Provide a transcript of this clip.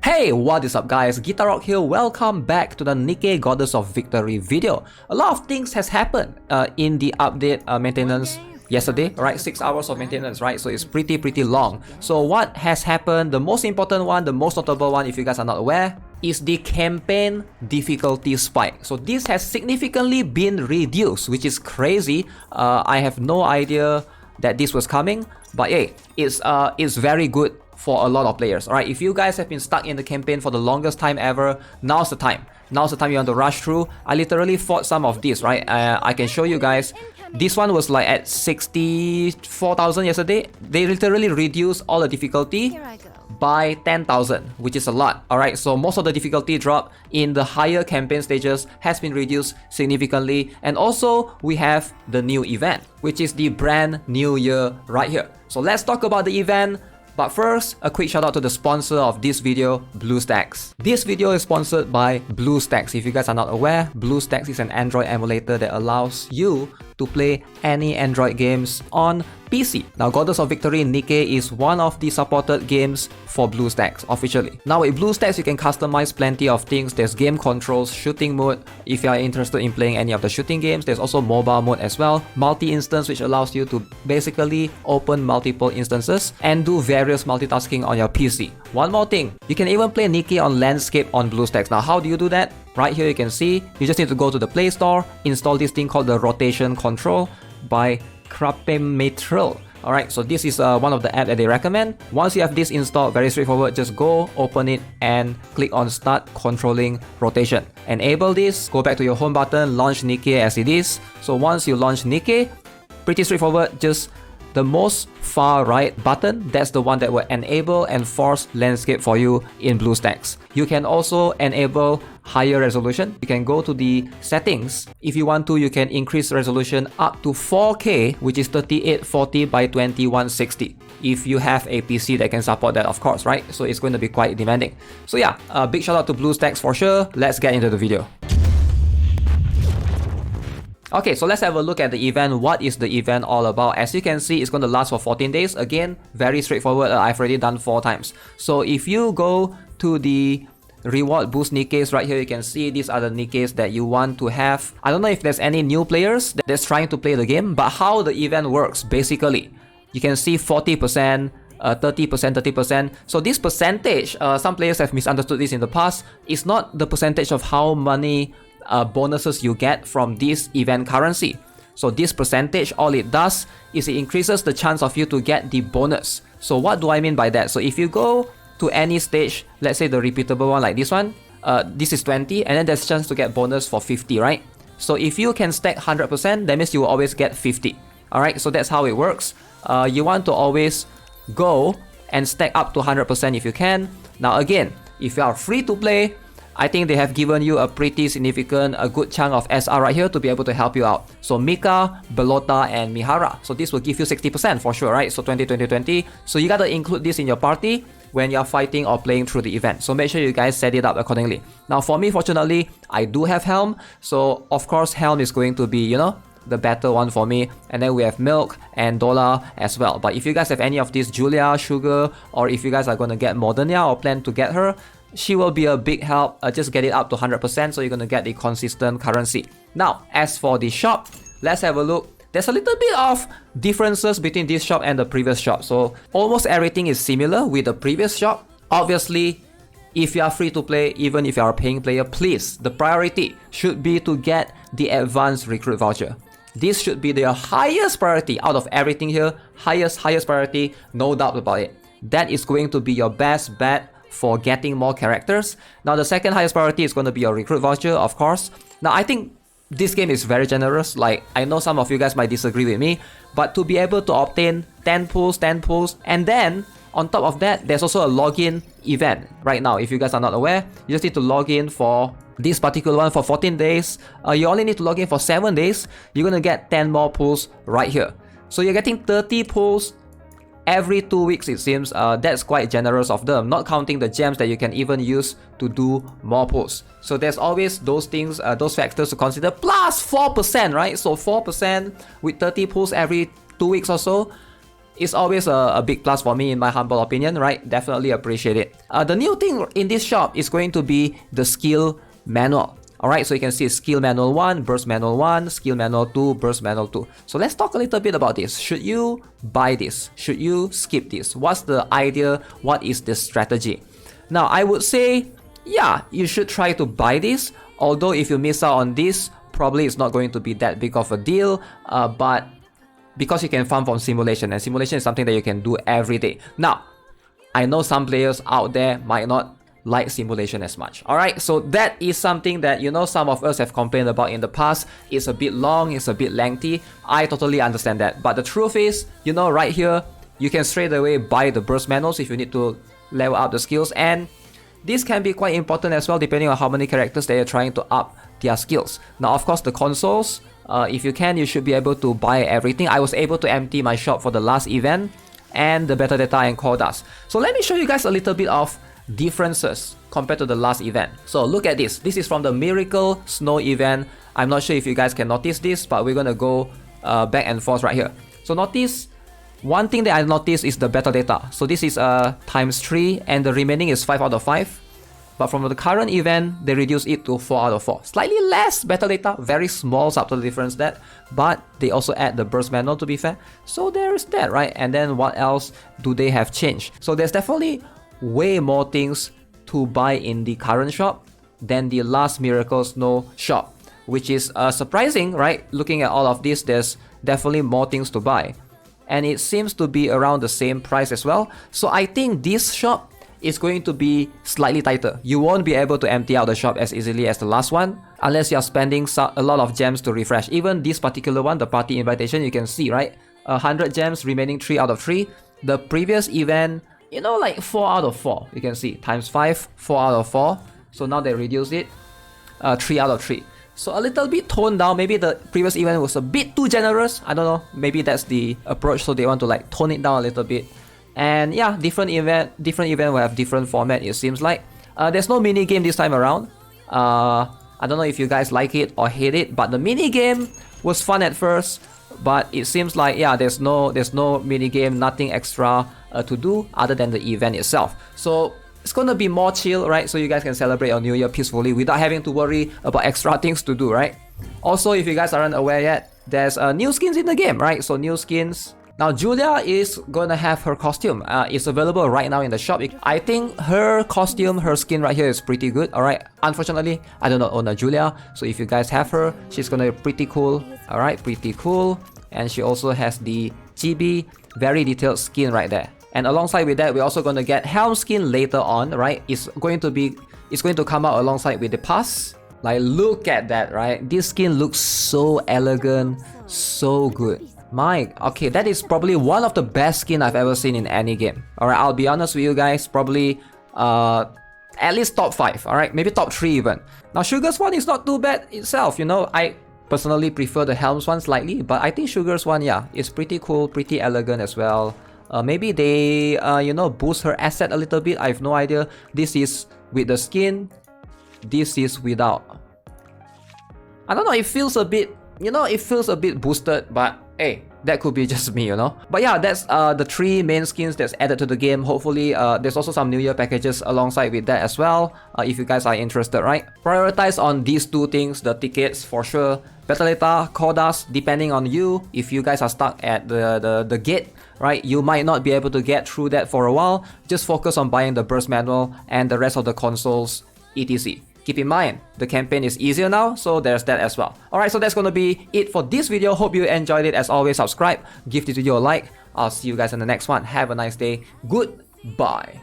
Hey, what is up guys, GuitarRock here, welcome back to the Nikke Goddess of Victory video. A lot of things has happened in the update maintenance yesterday, right? 6 hours of maintenance, right? So it's pretty long. So what has happened, the most important one, the most notable one, if you guys are not aware, is the campaign difficulty spike. So this has significantly been reduced, which is crazy. I have no idea that this was coming, but hey, it's very good for a lot of players. Alright, if you guys have been stuck in the campaign for the longest time ever, now's the time. Now's the time you want to rush through. I literally fought some of these, right? I can show you guys. This one was like at 64,000 yesterday. They literally reduced all the difficulty by 10,000, which is a lot. Alright, so most of the difficulty drop in the higher campaign stages has been reduced significantly. And also, we have the new event, which is the brand new year right here. So let's talk about the event. But first, a quick shout out to the sponsor of this video, BlueStacks. This video is sponsored by BlueStacks. If you guys are not aware, BlueStacks is an Android emulator that allows you to play any Android games on PC. Now, Goddess of Victory Nikke is one of the supported games for BlueStacks officially. Now, with BlueStacks, you can customize plenty of things. There's game controls, shooting mode, if you are interested in playing any of the shooting games. There's also mobile mode as well. Multi-instance, which allows you to basically open multiple instances and do various multitasking on your PC. One more thing, you can even play Nikke on landscape on BlueStacks. Now, how do you do that? Right here you can see, you just need to go to the Play Store, install this thing called the rotation control by Krapemetril. Alright, so this is one of the apps that they recommend. Once you have this installed, very straightforward, just go, open it, and click on Start Controlling Rotation. Enable this, go back to your home button, launch Nikke as it is. So once you launch Nikke, pretty straightforward, just the most far right button, that's the one that will enable and force landscape for you in BlueStacks. You can also enable higher resolution. You can go to the settings. If you want to, you can increase resolution up to 4K, which is 3840 by 2160. If you have a PC that can support that, of course, right? So it's going to be quite demanding. So yeah, a big shout out to BlueStacks for sure. Let's get into the video. Okay, so let's have a look at the event. What is the event all about? As you can see, it's going to last for 14 days. Again, very straightforward. I've already done 4 times. So if you go to the reward boost Nikkes right here, you can see these are the Nikkes that you want to have. I don't know if there's any new players that's trying to play the game, but how the event works, basically, you can see 40%, 30%, 30%. So this percentage, some players have misunderstood this in the past. It's not the percentage of how many bonuses you get from this event currency. So this percentage, all it does is it increases the chance of you to get the bonus. So what do I mean by that? So if you go to any stage, let's say the repeatable one like this one, this is 20, and then there's a chance to get bonus for 50, right? So if you can stack 100%, that means you will always get 50. Alright, so that's how it works. You want to always go and stack up to 100% if you can. Now again, if you are free to play, I think they have given you a pretty significant, a good chunk of SR right here to be able to help you out. So Mika, Belota, and Mihara. So this will give you 60% for sure, right? So 20, 20, 20. So you gotta include this in your party when you're fighting or playing through the event. So make sure you guys set it up accordingly. Now for me, fortunately, I do have Helm. So of course, Helm is going to be, you know, the better one for me. And then we have Milk and Dola as well. But if you guys have any of these, Julia, Sugar, or if you guys are going to get Modernia or plan to get her, she will be a big help. Just get it up to 100%, so you're going to get the consistent currency. Now, as for the shop, let's have a look. There's a little bit of differences between this shop and the previous shop. So almost everything is similar with the previous shop. Obviously, if you are free to play, even if you are a paying player, please, the priority should be to get the advanced recruit voucher. This should be the highest priority out of everything here. Highest priority, no doubt about it. That is going to be your best bet for getting more characters. Now the second highest priority is going to be your recruit voucher, of course. Now I think this game is very generous. Like, I know some of you guys might disagree with me, but to be able to obtain 10 pulls, and then on top of that, there's also a login event right now. If you guys are not aware, you just need to log in for this particular one for 14 days. You only need to log in for 7 days. You're going to get 10 more pulls right here. So you're getting 30 pulls every 2 weeks, it seems. That's quite generous of them, not counting the gems that you can even use to do more pulls. So there's always those things, those factors to consider, plus 4%, right? So 4% with 30 pulls every 2 weeks or so. It's always a big plus for me in my humble opinion, right? Definitely appreciate it. The new thing in this shop is going to be the skill manual. Alright, so you can see skill manual 1, burst manual 1, skill manual 2, burst manual 2. So let's talk a little bit about this. Should you buy this? Should you skip this? What's the idea? What is the strategy? Now, I would say, yeah, you should try to buy this. Although if you miss out on this, probably it's not going to be that big of a deal. But because you can farm from simulation, and simulation is something that you can do every day. Now, I know some players out there might not like simulation as much. Alright, so that is something that, you know, some of us have complained about in the past. It's a bit long, it's a bit lengthy. I totally understand that. But the truth is, you know, right here, you can straight away buy the burst manuals if you need to level up the skills. And this can be quite important as well, depending on how many characters they are trying to up their skills. Now, of course, the consoles, if you can, you should be able to buy everything. I was able to empty my shop for the last event and the beta data and core dust. So let me show you guys a little bit of differences compared to the last event. So look at this. This is from the Miracle Snow event. I'm not sure if you guys can notice this, but we're gonna go back and forth right here. So notice, one thing that I noticed is the beta data. So this is times 3 and the remaining is 5 out of 5. But from the current event, they reduced it to 4 out of 4. Slightly less beta data, very small subtle difference that. But they also add the burst manual, to be fair. So there is that, right? And then what else do they have changed? So there's definitely way more things to buy in the current shop than the last Miracle Snow shop, which is surprising, right? Looking at all of this, there's definitely more things to buy. And it seems to be around the same price as well. So I think this shop is going to be slightly tighter. You won't be able to empty out the shop as easily as the last one unless you're spending a lot of gems to refresh. Even this particular one, the party invitation, you can see, right? 100 gems, remaining 3 out of 3. The previous event, you know, like 4 out of 4. You can see times 5, 4 out of 4. So now they reduced it, 3 out of 3. So a little bit toned down. Maybe the previous event was a bit too generous. I don't know. Maybe that's the approach. So they want to like tone it down a little bit. And yeah, different event will have different format, it seems like. There's no mini game this time around. I don't know if you guys like it or hate it, but the mini game was fun at first. But it seems like, yeah, there's no mini game, nothing extra to do other than the event itself. So it's gonna be more chill, right? So you guys can celebrate your New Year peacefully without having to worry about extra things to do, right? Also, if you guys aren't aware yet, there's new skins in the game, right? So new skins. Now Julia is gonna have her costume. It's available right now in the shop. I think her costume, her skin right here is pretty good. Alright, unfortunately, I do not own a Julia. So if you guys have her, she's gonna be pretty cool. Alright, pretty cool. And she also has the chibi, very detailed skin right there. And alongside with that, we're also gonna get helm skin later on, right? It's going to come out alongside with the pass. Like, look at that, right? This skin looks so elegant, so good. Okay, that is probably one of the best skin I've ever seen in any game. Alright, I'll be honest with you guys, probably at least top 5, alright? Maybe top 3 even. Now, Sugar's one is not too bad itself, you know. I personally prefer the Helm's one slightly, but I think Sugar's one, yeah, is pretty cool, pretty elegant as well. Maybe they, you know, boost her asset a little bit. I have no idea. This is with the skin. This is without. I don't know, it feels a bit, you know, it feels a bit boosted, but hey, that could be just me, you know. But yeah, that's the 3 main skins that's added to the game. Hopefully, there's also some New Year packages alongside with that as well, if you guys are interested, right? Prioritize on these 2 things, the tickets for sure. Beta data, core dust, depending on you. If you guys are stuck at the gate, right, you might not be able to get through that for a while. Just focus on buying the burst manual and the rest of the consoles, etc. Keep in mind, the campaign is easier now, so there's that as well. Alright, so that's gonna be it for this video. Hope you enjoyed it. As always, subscribe, give this video a like. I'll see you guys in the next one. Have a nice day. Goodbye.